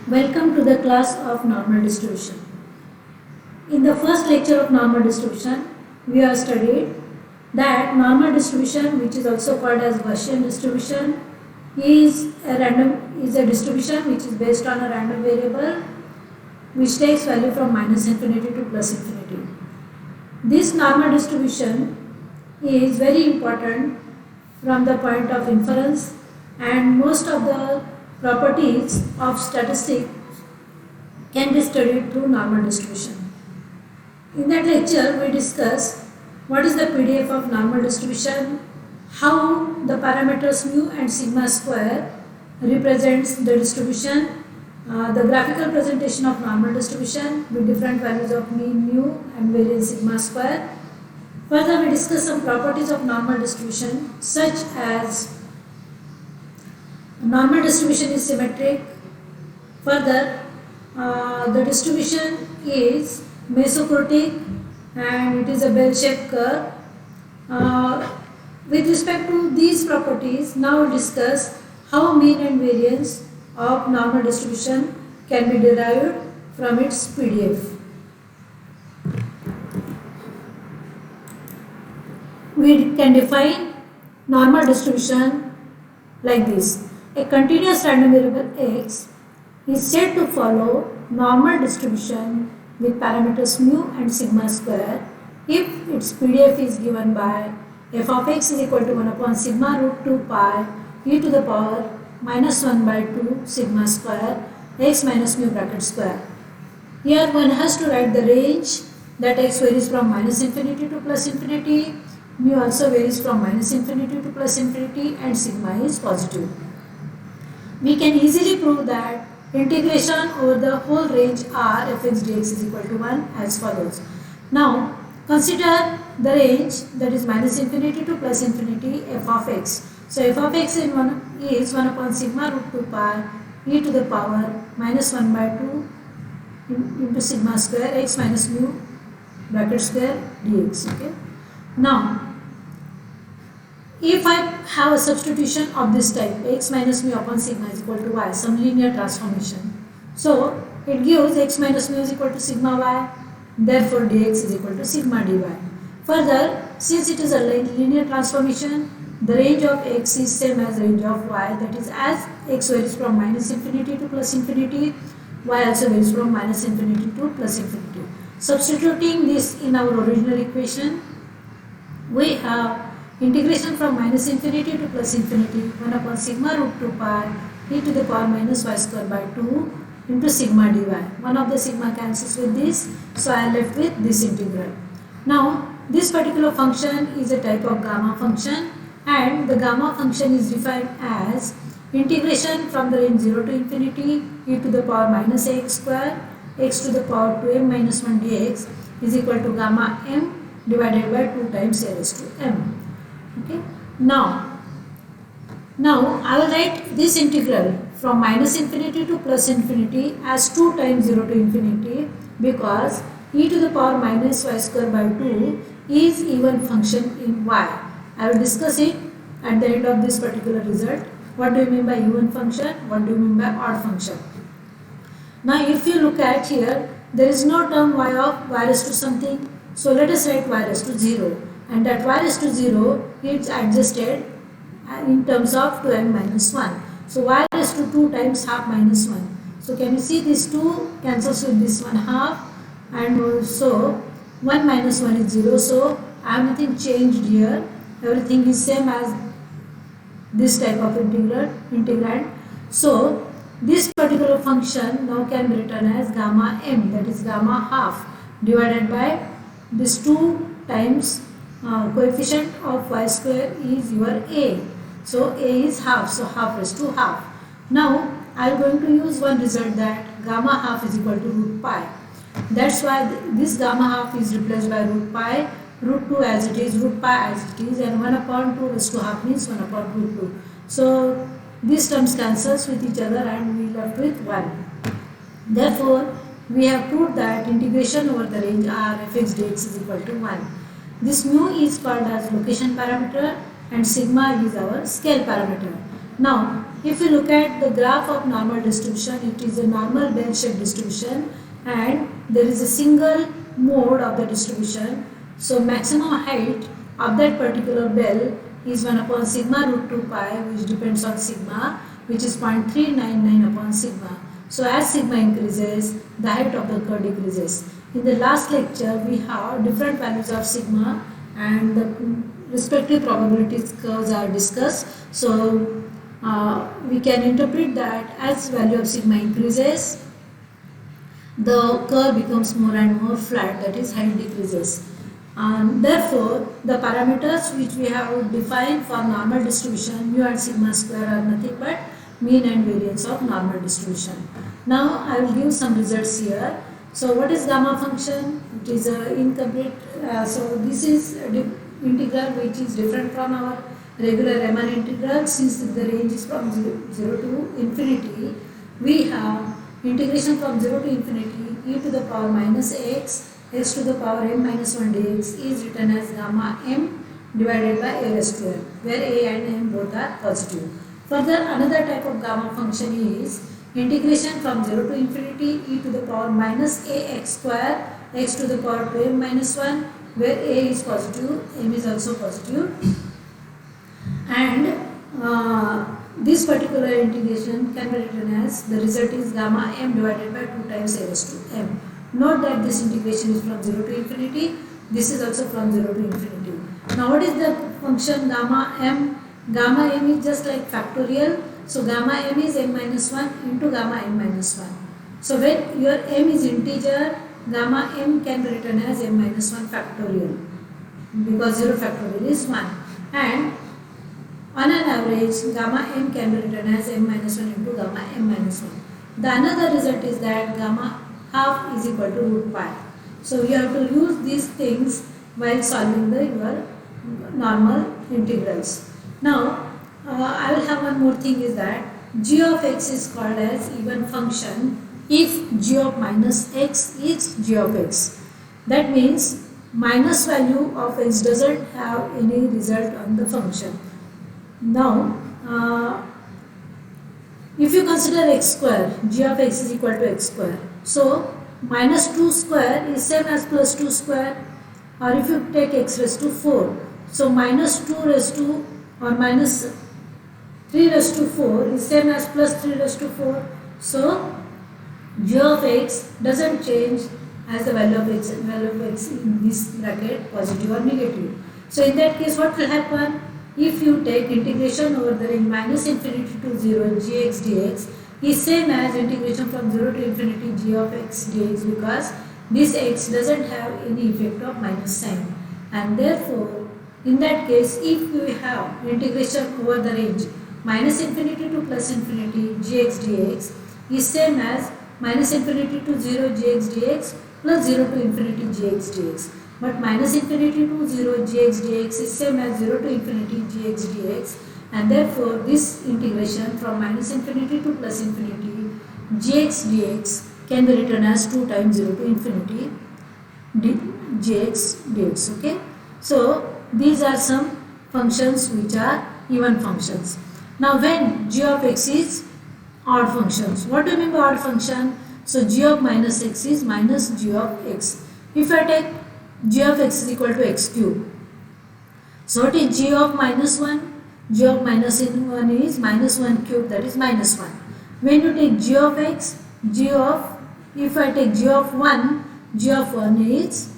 Welcome to the class of normal distribution. In the first lecture of normal distribution, we have studied that normal distribution, which is also called as Gaussian distribution, is a distribution which is based on a random variable which takes value from minus infinity to plus infinity. This normal distribution is very important from the point of inference, and most of the properties of statistics can be studied through normal distribution. In that lecture, we discussed what is the PDF of normal distribution, how the parameters mu and sigma square represents the distribution, the graphical presentation of normal distribution with different values of mean mu and variance sigma square. Further, we discuss some properties of normal distribution such as normal distribution is symmetric. Further, the distribution is mesocrotic and it is a bell-shaped curve. With respect to these properties, now we'll discuss how mean and variance of normal distribution can be derived from its PDF. We can define normal distribution like this. A continuous random variable x is said to follow normal distribution with parameters mu and sigma square if its PDF is given by f of x is equal to 1 upon sigma root 2 pi e to the power minus 1 by 2 sigma square x minus mu bracket square. Here one has to write the range, that x varies from minus infinity to plus infinity, mu also varies from minus infinity to plus infinity, and sigma is positive. We can easily prove that integration over the whole range R fx dx is equal to 1 as follows. Now consider the range, that is minus infinity to plus infinity, f of x. So f of x is 1 upon sigma root 2 pi e to the power minus 1 by 2 into sigma square x minus mu bracket square dx. Okay. Now if I have a substitution of this type, x minus mu upon sigma is equal to y, some linear transformation, so it gives x minus mu is equal to sigma y, therefore dx is equal to sigma dy. Further, since it is a linear transformation, the range of x is same as range of y, that is, as x varies from minus infinity to plus infinity, y also varies from minus infinity to plus infinity. Substituting this in our original equation, we have integration from minus infinity to plus infinity 1 upon sigma root 2 pi e to the power minus y square by 2 into sigma dy. One of the sigma cancels with this, so I am left with this integral. Now this particular function is a type of gamma function, and the gamma function is defined as integration from the range 0 to infinity e to the power minus ax square x to the power 2m minus 1 dx is equal to gamma m divided by 2 times a raised to m. Okay. Now I will write this integral from minus infinity to plus infinity as 2 times 0 to infinity, because e to the power minus y square by 2 is even function in y. I will discuss it at the end of this particular result. What do you mean by even function? What do you mean by odd function? Now if you look at here, there is no term y of y raised to something, so let us write y raised to 0, and that y raised to 0 is adjusted in terms of 2m minus 1. So y raised to 2 times half minus 1. So can you see this 2 cancels with this 1 half, and also 1 minus 1 is 0. So I have nothing changed here. Everything is same as this type of integrand. So this particular function now can be written as gamma m, that is gamma half, divided by this 2 times coefficient of y square is your a. So a is half, so half raised to half. Now I am going to use one result, that gamma half is equal to root pi. That's why this gamma half is replaced by root pi, root 2 as it is, root pi as it is, and 1 upon 2 raised to half means 1 upon root 2. So these terms cancels with each other and we left with 1. Therefore we have proved that integration over the range R fx dx is equal to 1. This mu is called as location parameter and sigma is our scale parameter. Now if you look at the graph of normal distribution, it is a normal bell-shaped distribution and there is a single mode of the distribution. So maximum height of that particular bell is 1 upon sigma root 2 pi, which depends on sigma, which is 0.399 upon sigma. So as sigma increases, the height of the curve decreases. In the last lecture, we have different values of sigma and the respective probabilities curves are discussed. So we can interpret that as value of sigma increases, the curve becomes more and more flat, that is height decreases. Therefore, the parameters which we have defined for normal distribution, mu and sigma square, are nothing but mean and variance of normal distribution. Now I will give some results here. So what is gamma function? It is incomplete. So this is integral which is different from our regular Riemann integral. Since the range is from 0 to infinity, we have integration from 0 to infinity e to the power minus x to the power m minus 1 dx is written as gamma m divided by a raised to m, where a and m both are positive. Further, another type of gamma function is integration from 0 to infinity e to the power minus ax square x to the power 2m minus 1, where a is positive, m is also positive, and this particular integration can be written as the result is gamma m divided by 2 times a raised to m. Note that this integration is from 0 to infinity, this is also from 0 to infinity. Now what is the function gamma m? Gamma m is just like factorial, so gamma m is m minus 1 into gamma m minus 1. So when your m is integer, gamma m can be written as m minus 1 factorial, because 0 factorial is 1, and on an average gamma m can be written as m minus 1 into gamma m minus 1. The another result is that gamma half is equal to root pi. So you have to use these things while solving your normal integrals. Now I will have one more thing, is that g of x is called as even function if g of minus x is g of x. That means minus value of x doesn't have any result on the function. Now if you consider x square, g of x is equal to x square. So minus 2 square is same as plus 2 square, or if you take x raised to 4, so minus 2 raised to or minus 3 raised to 4 is same as plus 3 raised to 4. So g of x doesn't change as the value of x in this bracket, positive or negative. So in that case, what will happen? If you take integration over the range minus infinity to 0 gx dx is same as integration from 0 to infinity g of x dx, because this x doesn't have any effect of minus sign, and therefore in that case, if we have integration over the range minus infinity to plus infinity gx dx is same as minus infinity to 0 gx dx plus 0 to infinity gx dx. But minus infinity to 0 gx dx is same as 0 to infinity gx dx, and therefore this integration from minus infinity to plus infinity gx dx can be written as 2 times 0 to infinity gx dx. Okay, so these are some functions which are even functions. Now when g of x is odd functions, what do you mean by odd function? So g of minus x is minus g of x. If I take g of x is equal to x cube, so what is g of minus 1? G of minus 1 is minus 1 cube, that is minus 1. When you take g of x, if I take g of 1, g of 1 is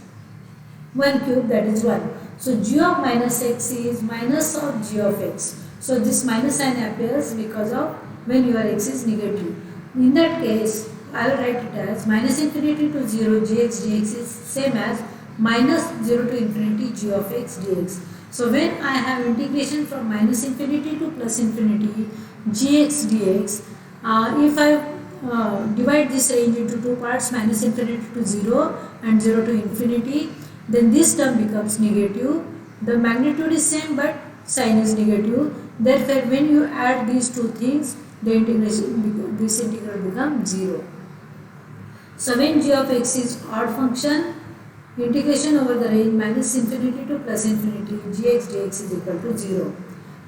1 cube, that is 1. So g of minus x is minus of g of x. So this minus sign appears because of when your x is negative. In that case, I will write it as minus infinity to 0 gx dx is same as minus 0 to infinity g of x dx. So when I have integration from minus infinity to plus infinity gx dx, if I divide this range into two parts, minus infinity to 0 and 0 to infinity, then this term becomes negative. The magnitude is same but sign is negative. Therefore, when you add these two things, the integration, this integral becomes 0. So when g of x is odd function, integration over the range minus infinity to plus infinity gx dx is equal to 0.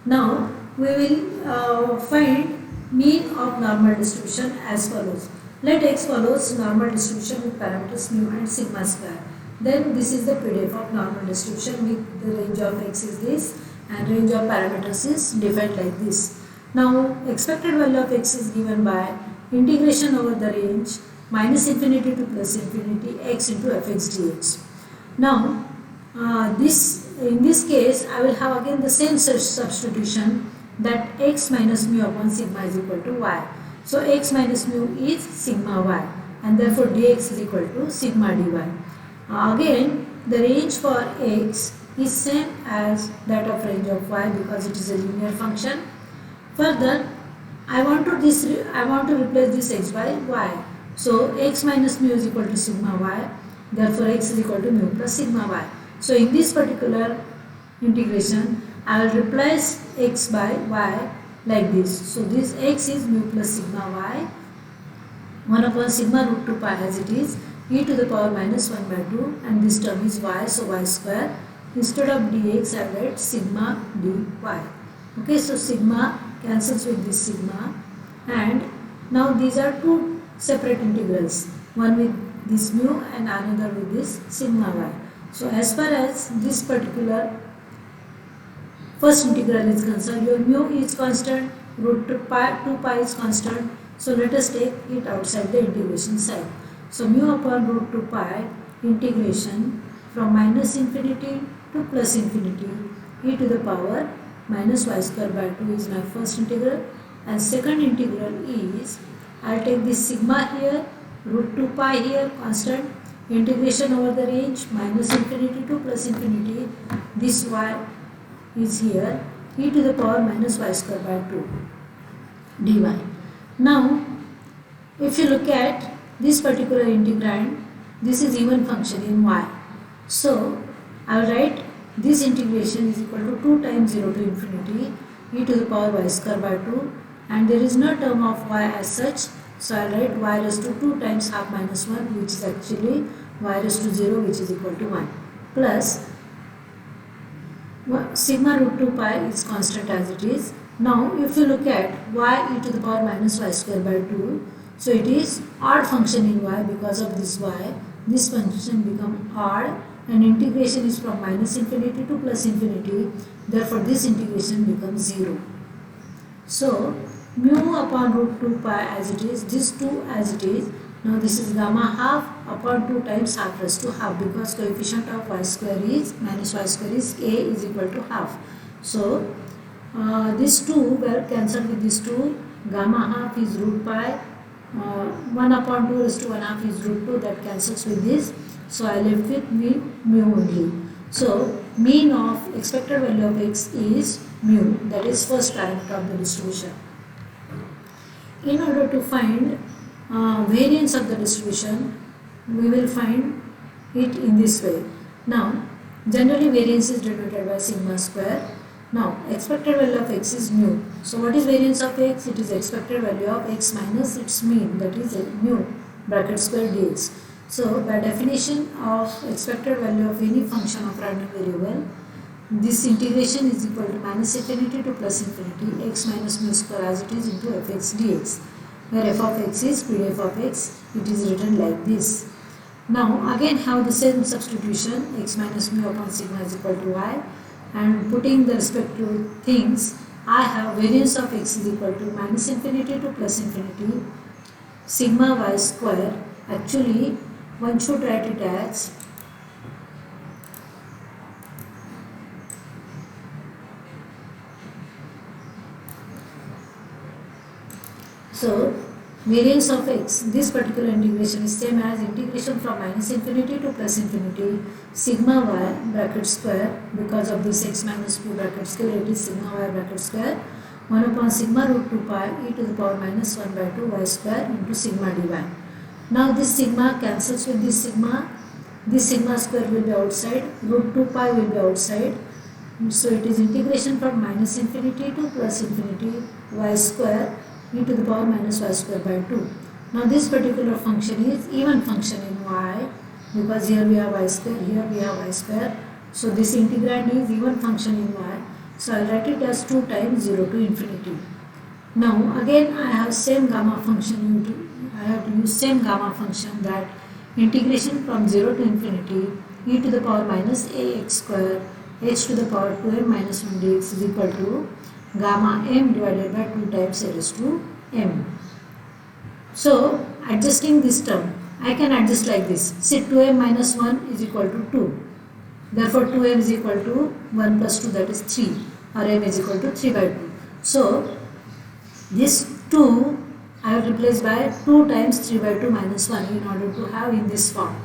Now we will find mean of normal distribution as follows. Let x follows normal distribution with parameters mu and sigma square. Then this is the PDF of normal distribution with the range of x is this and range of parameters is defined like this. Now expected value of x is given by integration over the range minus infinity to plus infinity x into fx dx. Now in this case I will have again the same substitution that x minus mu upon sigma is equal to y. So x minus mu is sigma y and therefore dx is equal to sigma dy. Again the range for x is same as that of range of y because it is a linear function. Further I want to replace this x by y. So x minus mu is equal to sigma y, therefore x is equal to mu plus sigma y. So in this particular integration I will replace x by y like this. So this x is mu plus sigma y 1 upon sigma root 2 pi as it is e to the power minus 1 by 2 and this term is y, so y square. Instead of dx I will write sigma dy. Okay, so sigma cancels with this sigma and now these are two separate integrals, one with this mu and another with this sigma y. So as far as this particular first integral is concerned, your mu is constant, root 2 pi is constant. So let us take it outside the integration side. So mu upon root 2 pi integration from minus infinity to plus infinity e to the power minus y square by 2 is my first integral, and second integral is I will take this sigma here, root 2 pi here constant, integration over the range minus infinity to plus infinity, this y is here e to the power minus y square by 2 dy. Now if you look at this particular integrand, this is even function in y. So I will write this integration is equal to 2 times 0 to infinity e to the power y square by 2 and there is no term of y as such. So I will write y raised to 2 times half minus 1 which is actually y raised to 0 which is equal to 1 plus sigma root 2 pi is constant as it is. Now if you look at y e to the power minus y square by 2, so it is odd function in y because of this y, this function become odd and integration is from minus infinity to plus infinity, therefore this integration becomes 0. So mu upon root 2 pi as it is, this 2 as it is. Now this is gamma half upon 2 times half raised to half because coefficient of y square is minus y square is a is equal to half. So this 2 will cancel with this 2, gamma half is root pi, 1 upon 2 raised to 1 half is root 2, that cancels with this. So I left with mu only. So mean of expected value of x is mu, that is first parameter of the distribution. In order to find variance of the distribution, we will find it in this way. Now generally variance is denoted by sigma square. Now expected value of x is mu. So what is variance of x? It is expected value of x minus its mean, that is mu bracket square dx. So by definition of expected value of any function of random variable, this integration is equal to minus infinity to plus infinity x minus mu square as it is into fx dx, where f of x is pdf of x, it is written like this. Now again have the same substitution, x minus mu upon sigma is equal to y, and putting the respective things, I have variance of x is equal to minus infinity to plus infinity sigma y square. Actually one should write it as so variance of x, this particular integration is same as integration from minus infinity to plus infinity sigma y bracket square, because of this x minus mu bracket square it is sigma y bracket square 1 upon sigma root 2 pi e to the power minus 1 by 2 y square into sigma dy. Now this sigma cancels with this sigma square will be outside, root 2 pi will be outside, so it is integration from minus infinity to plus infinity y square e to the power minus y square by 2. Now this particular function is even function in y because here we have y square, here we have y square, so this integrand is even function in y. So I will write it as 2 times 0 to infinity. Now again I have same gamma function. I have to use same gamma function, that integration from 0 to infinity e to the power minus ax square h to the power 2m minus 1 dx is equal to gamma m divided by 2 times a raised to m. So adjusting this term, I can adjust like this. See, 2m minus 1 is equal to 2. Therefore 2m is equal to 1 plus 2, that is 3, or m is equal to 3 by 2. So this 2 I have replaced by 2 times 3 by 2 minus 1 in order to have in this form.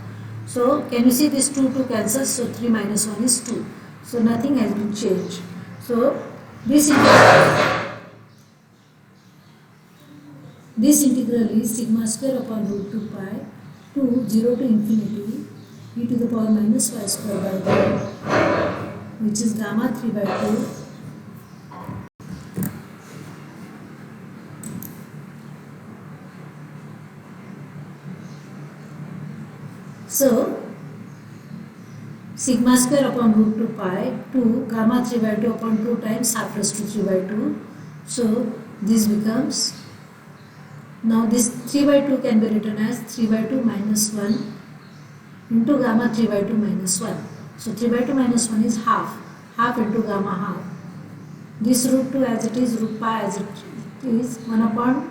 So can you see this 2 cancels, so 3 minus 1 is 2. So nothing has been changed. So this integral is sigma square upon root 2 pi to 0 to infinity e to the power minus y square by 2, which is gamma 3 by 2. So sigma square upon root 2 pi to gamma 3 by 2 upon 2 times half raised to 3 by 2. So this becomes, now this 3 by 2 can be written as 3 by 2 minus 1 into gamma 3 by 2 minus 1. So 3 by 2 minus 1 is half, half into gamma half. This root 2 as it is, root pi as it is, 1 upon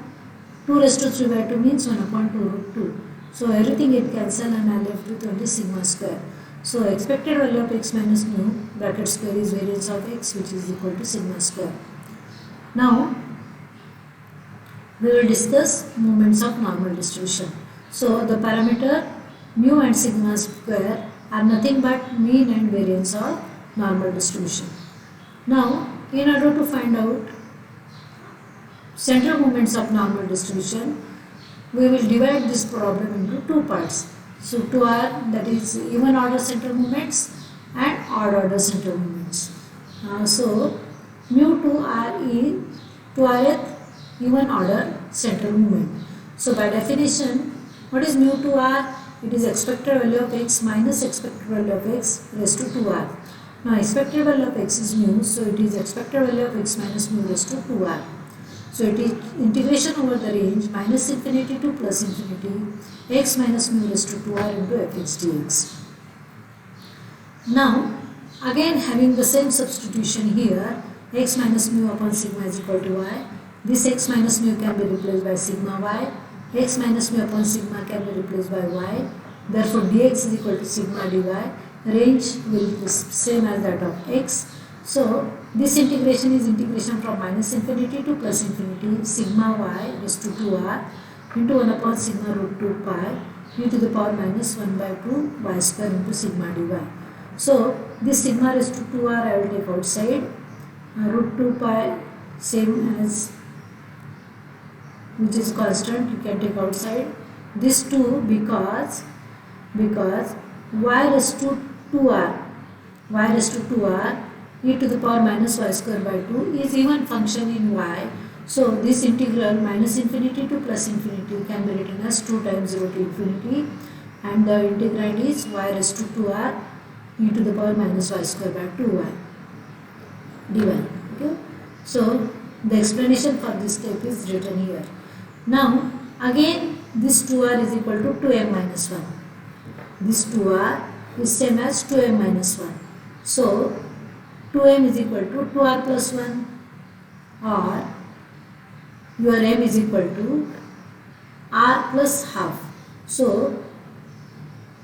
2 raised to 3 by 2 means 1 upon 2 root 2. So everything get cancelled and I am left with only sigma square. So expected value of x minus mu bracket square is variance of x, which is equal to sigma square. Now we will discuss moments of normal distribution. So the parameter mu and sigma square are nothing but mean and variance of normal distribution. Now in order to find out central moments of normal distribution, we will divide this problem into two parts. So 2 are, that is even order central moments and odd order central moments. So mu 2 r is 2rth even order central moment. So by definition, what is mu 2 r? It is expected value of x minus expected value of x raised to 2r. Now expected value of x is mu, so it is expected value of x minus mu raised to 2r. So it is integration over the range minus infinity to plus infinity x minus mu raised to 2r into fx dx. Now again having the same substitution here, x minus mu upon sigma is equal to y. This x minus mu can be replaced by sigma y. X minus mu upon sigma can be replaced by y. Therefore dx is equal to sigma dy. Range will be same as that of x. So this integration is integration from minus infinity to plus infinity sigma y raised to 2r into 1 upon sigma root 2 pi e to the power minus 1 by 2 y square into sigma dy. So this sigma raised to 2r I will take outside, root 2 pi same as, which is constant, you can take outside. This 2 because y raised to 2r e to the power minus y square by 2 is even function in y. So this integral minus infinity to plus infinity can be written as 2 times 0 to infinity, and the integrand is y raised to 2r e to the power minus y square by 2y dy. Okay. So the explanation for this step is written here. Now again this 2r is equal to 2m minus 1. This 2r is same as 2m minus 1. So 2m is equal to 2r plus 1, or your m is equal to r plus half. So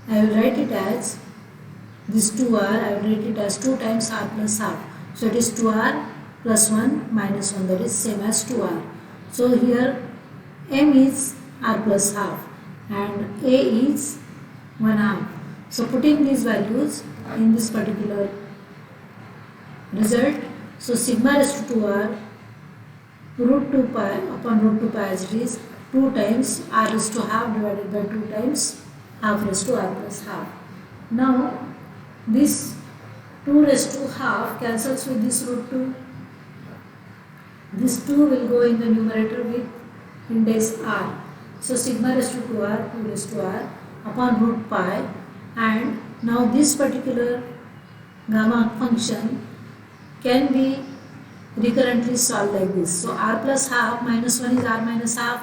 I will write it as this 2r, I will write it as 2 times r plus half. So it is 2r plus 1 minus 1, that is same as 2r. So here m is r plus half and a is 1 half. So putting these values in this particular result, so sigma raised to 2r root 2 pi upon root 2 pi as it is 2 times r raised to half divided by 2 times half raised to r plus half. Now this 2 raised to half cancels with this root 2. This 2 will go in the numerator with index r. So sigma raised to 2r, 2 raised to r upon root pi, and now this particular gamma function can be recurrently solve like this. So r plus half minus 1 is r minus half,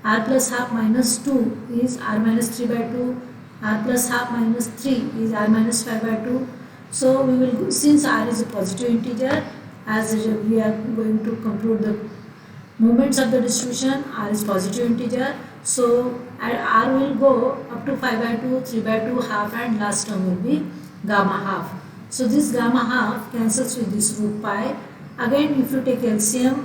r plus half minus 2 is r minus 3 by 2, r plus half minus 3 is r minus 5 by 2. So we will, since r is a positive integer, as we are going to compute the moments of the distribution, r is positive integer, so r will go up to 5 by 2, 3 by 2, half, and last term will be gamma half. So this gamma half cancels with this root pi. Again, if you take LCM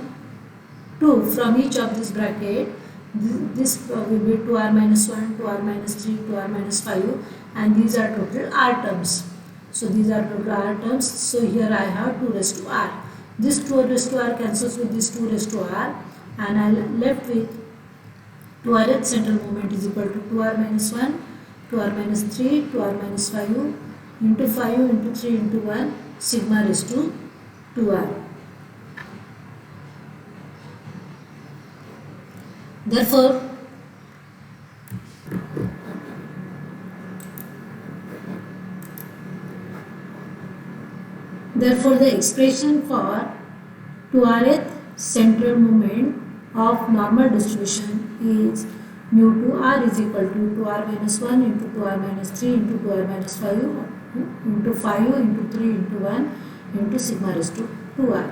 2 from each of this bracket, this will be 2r minus 1, 2r minus 3, 2r minus 5, and these are total r terms. So these are total r terms. So here I have 2 raised to r. This 2 raised to r cancels with this 2 raised to r, and I am left with 2rth central moment is equal to 2r minus 1, 2r minus 3, 2r minus 5 into 5 into 3 into 1 sigma raised to 2r. Therefore the expression for 2rth central moment of normal distribution is mu 2r is equal to 2r minus 1 into 2r minus 3 into 2r minus 5 into 5 into 3 into 1 into sigma raised to 2r.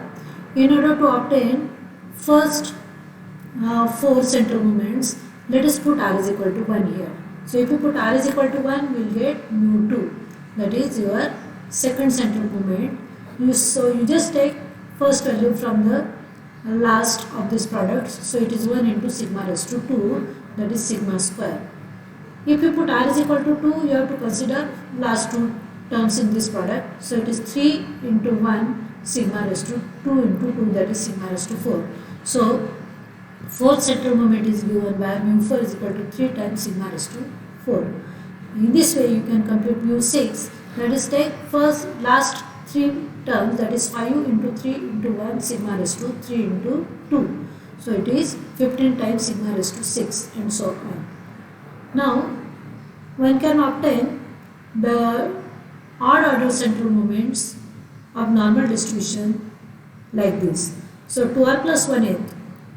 In order to obtain first 4 central moments, let us put r is equal to 1 here. So if you put r is equal to 1, we will get mu 2, that is your second central moment. So you just take first value from the last of this product, so it is 1 into sigma raised to 2, that is sigma square. If you put r is equal to 2, you have to consider last two terms in this product, so it is 3 into 1 sigma raised to 2 into 2, that is sigma raised to 4. So fourth central moment is given by mu 4 is equal to 3 times sigma raised to 4. In this way you can compute mu 6, that is take first last 3 terms, that is 5 into 3 into 1 sigma raised to 3 into 2. So it is 15 times sigma raised to 6 and so on. Now one can obtain the odd order central moments of normal distribution like this. So 2r plus 1/8,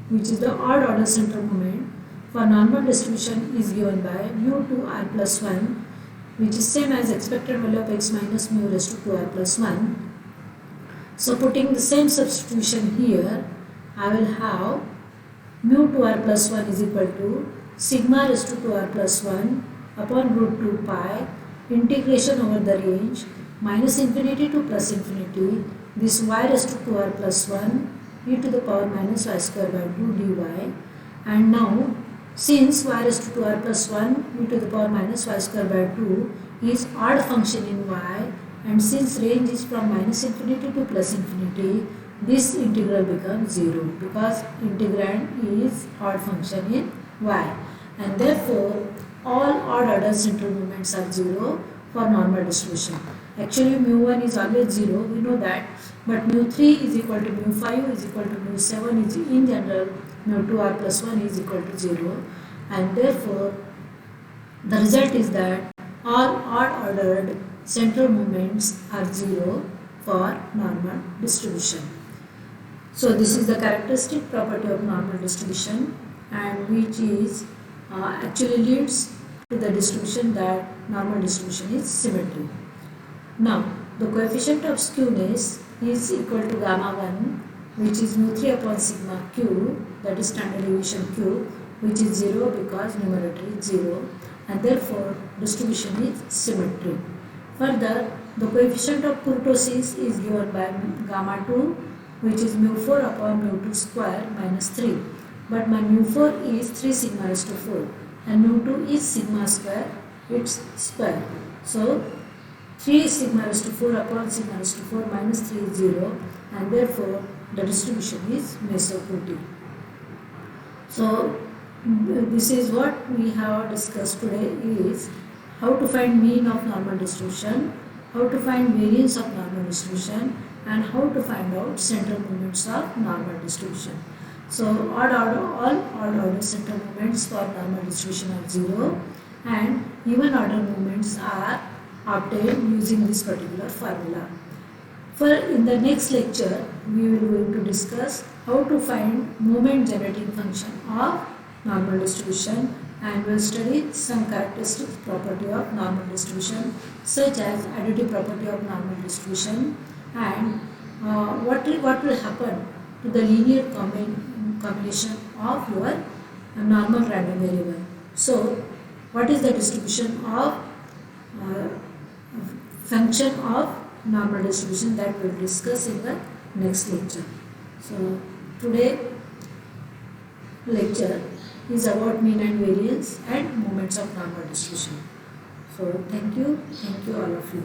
which is the odd order central moment for normal distribution, is given by mu 2r plus 1, which is same as expected value of x minus mu raised to 2r plus 1. So putting the same substitution here, I will have mu 2r plus 1 is equal to sigma raised to 2r plus 1 upon root 2 pi integration over the range minus infinity to plus infinity this y raised to 2r plus 1 e to the power minus y square by 2 dy. And now since y raised to 2r plus 1 e to the power minus y square by 2 is odd function in y, and since range is from minus infinity to plus infinity, this integral becomes 0 because integrand is odd function in y, and therefore all odd order central moments are 0 for normal distribution. Actually mu 1 is always 0, we know that, but mu 3 is equal to mu 5 is equal to mu 7 is in general mu 2r plus 1 is equal to 0, and therefore the result is that all odd ordered central moments are 0 for normal distribution. So this is the characteristic property of normal distribution, and which is actually leads to the distribution that normal distribution is symmetry. Now the coefficient of skewness is equal to gamma 1, which is mu 3 upon sigma q, that is standard deviation q, which is 0 because numerator is 0, and therefore distribution is symmetry. Further, the coefficient of kurtosis is given by gamma 2, which is mu 4 upon mu 2 square minus 3, but my mu 4 is 3 sigma raised to 4 and mu 2 is sigma square, its square. So 3 sigma raised to 4 upon sigma raised to 4 minus 3 is 0, and therefore the distribution is mesophotic. So this is what we have discussed today, is how to find mean of normal distribution, how to find variance of normal distribution, and how to find out central moments of normal distribution. So all odd order central moments for normal distribution are 0, and even order moments are obtained using this particular formula. For in the next lecture, we will going to discuss how to find moment generating function of normal distribution, and will study some characteristic property of normal distribution such as additive property of normal distribution, and what will happen to the linear combination of your normal random variable. So what is the distribution of function of normal distribution, that we will discuss in the next lecture. So today lecture is about mean and variance and moments of normal distribution. So thank you all of you.